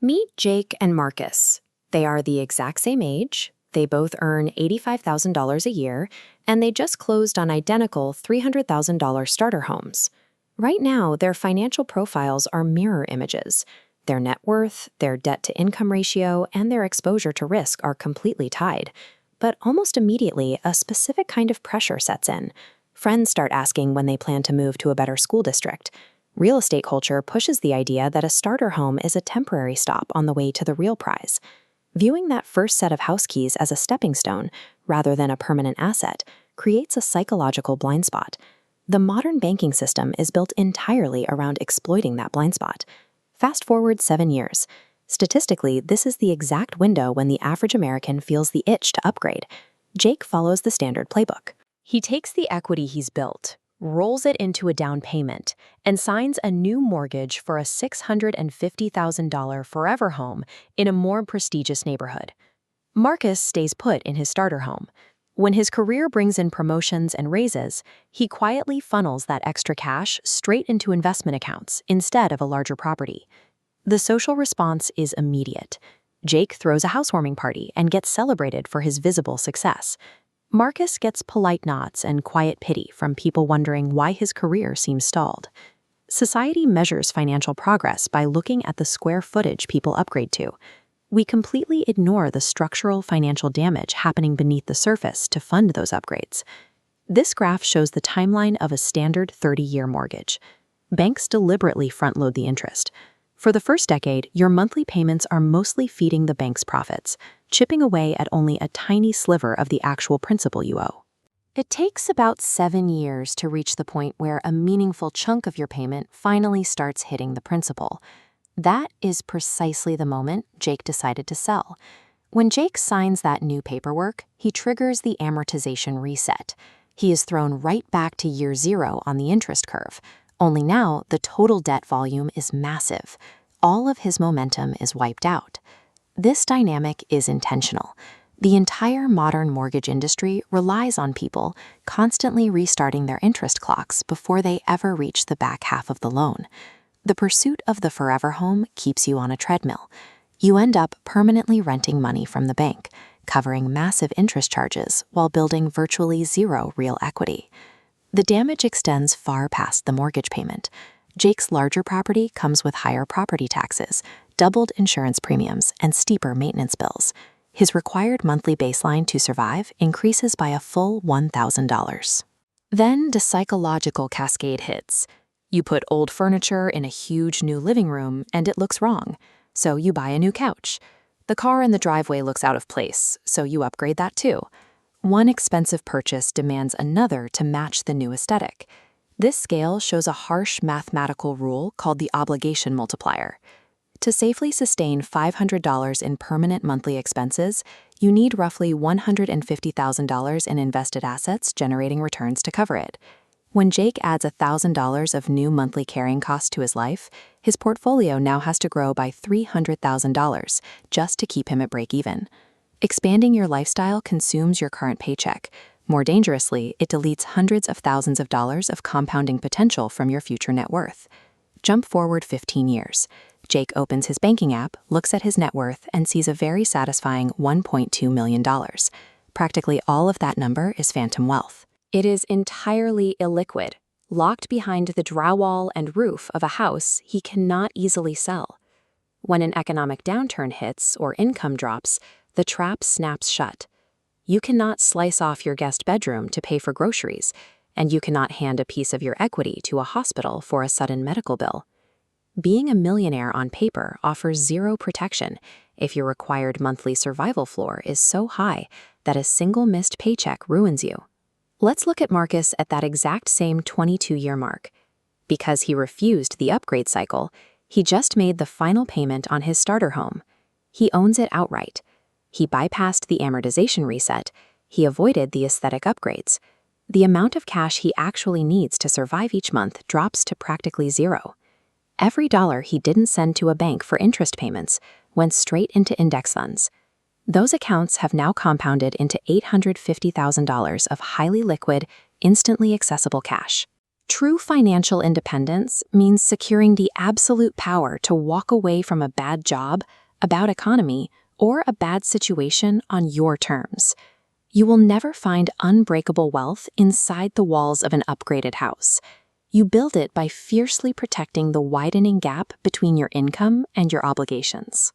Meet Jake and Marcus. They are the exact same age, they both earn $85,000 a year, and they just closed on identical $300,000 starter homes. Right now, their financial profiles are mirror images. Their net worth, their debt-to-income ratio, and their exposure to risk are completely tied. But almost immediately, a specific kind of pressure sets in. Friends start asking when they plan to move to a better school district. Real estate culture pushes the idea that a starter home is a temporary stop on the way to the real prize. Viewing that first set of house keys as a stepping stone, rather than a permanent asset, creates a psychological blind spot. The modern banking system is built entirely around exploiting that blind spot. Fast forward 7 years. Statistically, this is the exact window when the average American feels the itch to upgrade. Jake follows the standard playbook. He takes the equity he's built, rolls it into a down payment, and signs a new mortgage for a $650,000 forever home in a more prestigious neighborhood. Marcus stays put in his starter home. When his career brings in promotions and raises, he quietly funnels that extra cash straight into investment accounts instead of a larger property. The social response is immediate. Jake throws a housewarming party and gets celebrated for his visible success. Marcus gets polite nods and quiet pity from people wondering why his career seems stalled. Society measures financial progress by looking at the square footage people upgrade to. We completely ignore the structural financial damage happening beneath the surface to fund those upgrades. This graph shows the timeline of a standard 30-year mortgage. Banks deliberately front-load the interest. For the first decade, your monthly payments are mostly feeding the bank's profits, chipping away at only a tiny sliver of the actual principal you owe. It takes about 7 years to reach the point where a meaningful chunk of your payment finally starts hitting the principal. That is precisely the moment Jake decided to sell. When Jake signs that new paperwork, he triggers the amortization reset. He is thrown right back to year 0 on the interest curve. Only now, the total debt volume is massive. All of his momentum is wiped out. This dynamic is intentional. The entire modern mortgage industry relies on people constantly restarting their interest clocks before they ever reach the back half of the loan. The pursuit of the forever home keeps you on a treadmill. You end up permanently renting money from the bank, covering massive interest charges while building virtually zero real equity. The damage extends far past the mortgage payment. Jake's larger property comes with higher property taxes, doubled insurance premiums, and steeper maintenance bills. His required monthly baseline to survive increases by a full $1,000. Then the psychological cascade hits. You put old furniture in a huge new living room and it looks wrong, so you buy a new couch. The car in the driveway looks out of place, so you upgrade that too. One expensive purchase demands another to match the new aesthetic. This scale shows a harsh mathematical rule called the obligation multiplier. To safely sustain $500 in permanent monthly expenses, you need roughly $150,000 in invested assets generating returns to cover it. When Jake adds $1,000 of new monthly carrying costs to his life, his portfolio now has to grow by $300,000 just to keep him at break even. Expanding your lifestyle consumes your current paycheck. More dangerously, it deletes hundreds of thousands of dollars of compounding potential from your future net worth. Jump forward 15 years. Jake opens his banking app, looks at his net worth, and sees a very satisfying $1.2 million. Practically all of that number is phantom wealth. It is entirely illiquid, locked behind the drywall and roof of a house he cannot easily sell. When an economic downturn hits or income drops, the trap snaps shut. You cannot slice off your guest bedroom to pay for groceries, and you cannot hand a piece of your equity to a hospital for a sudden medical bill. Being a millionaire on paper offers zero protection if your required monthly survival floor is so high that a single missed paycheck ruins you. Let's look at Marcus at that exact same 22-year mark. Because he refused the upgrade cycle, he just made the final payment on his starter home. He owns it outright. He bypassed the amortization reset. He avoided the aesthetic upgrades. The amount of cash he actually needs to survive each month drops to practically zero. Every dollar he didn't send to a bank for interest payments went straight into index funds. Those accounts have now compounded into $850,000 of highly liquid, instantly accessible cash. True financial independence means securing the absolute power to walk away from a bad job, a bad economy, or a bad situation on your terms. You will never find unbreakable wealth inside the walls of an upgraded house. You build it by fiercely protecting the widening gap between your income and your obligations.